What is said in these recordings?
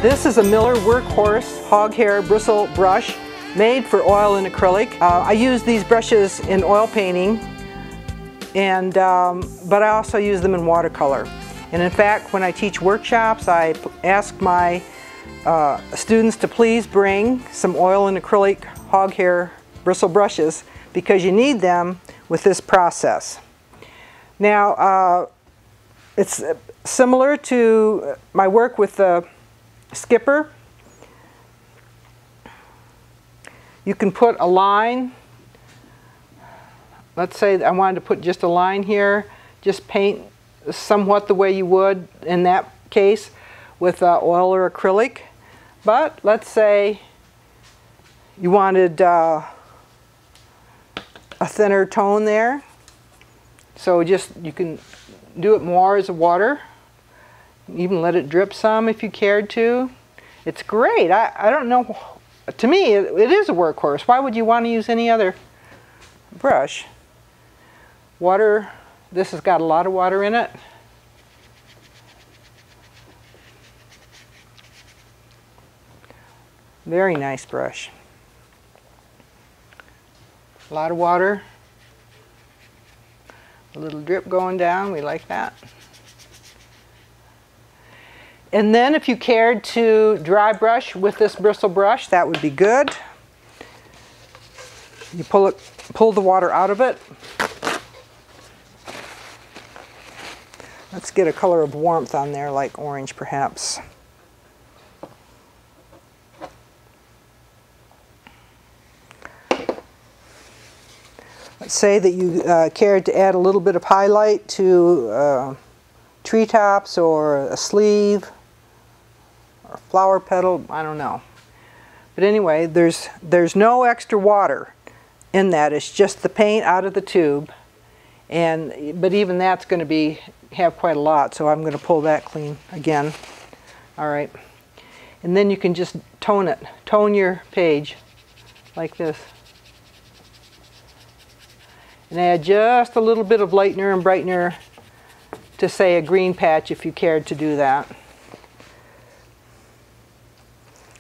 This is a Miller Workhorse hog hair bristle brush made for oil and acrylic. I use these brushes in oil painting, and but I also use them in watercolor. And in fact, when I teach workshops, I ask my students to please bring some oil and acrylic hog hair bristle brushes because you need them with this process. Now, it's similar to my work with the skipper. You can put a line. Let's say I wanted to put just a line here. Just paint somewhat the way you would in that case with oil or acrylic. But let's say you wanted a thinner tone there. So you can do it more as a water. Even let it drip some if you cared to. It's great. I don't know. To me, it is a workhorse. Why would you want to use any other brush? Water. This has got a lot of water in it. Very nice brush. A lot of water. A little drip going down. We like that. And then if you cared to dry brush with this bristle brush, that would be good. You pull the water out of it. Let's get a color of warmth on there, like orange perhaps. Let's say that you cared to add a little bit of highlight to treetops or a sleeve or flower petal, I don't know. But anyway, there's no extra water in that. It's just the paint out of the tube. But even that's going to have quite a lot, so I'm going to pull that clean again. All right. And then you can just tone it. Tone your page like this. And add just a little bit of lightener and brightener to, say, a green patch if you cared to do that.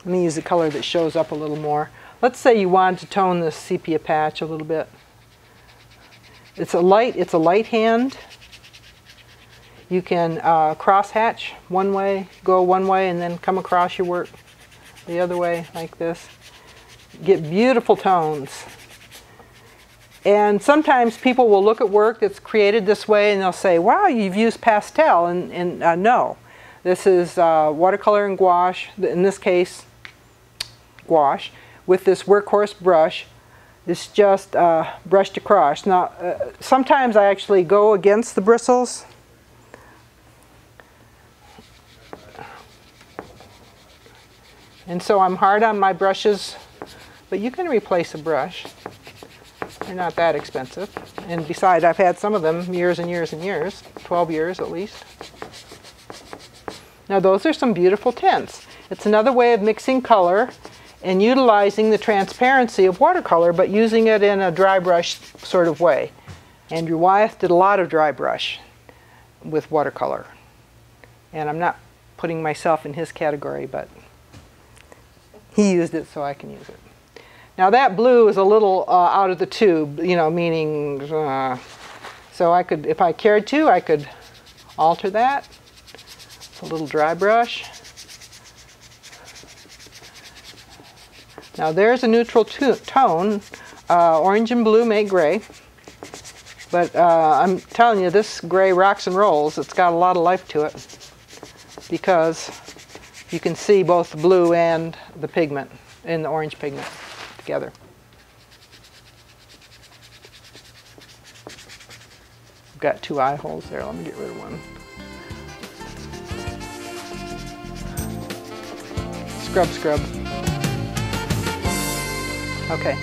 Let me use the color that shows up a little more. Let's say you wanted to tone this sepia patch a little bit. It's a light hand. You can cross hatch one way, go one way, and then come across your work the other way like this. Get beautiful tones. And sometimes people will look at work that's created this way and they'll say, wow, you've used pastel. And no, this is watercolor and gouache, in this case gouache, with this Workhorse brush. It's just brushed across. Now, sometimes I actually go against the bristles. And so I'm hard on my brushes, but you can replace a brush. They're not that expensive. And besides, I've had some of them years and years and years, 12 years at least. Now those are some beautiful tints. It's another way of mixing color and utilizing the transparency of watercolor, but using it in a dry brush sort of way. Andrew Wyeth did a lot of dry brush with watercolor. And I'm not putting myself in his category, but he used it so I can use it. Now that blue is a little out of the tube, you know, meaning, so I could, if I cared to, I could alter that. It's a little dry brush. Now there's a neutral tone. Orange and blue make gray. But I'm telling you, this gray rocks and rolls. It's got a lot of life to it because you can see both the blue and the pigment and the orange pigment together. I've got two eye holes there. Let me get rid of one. Scrub, scrub. Okay.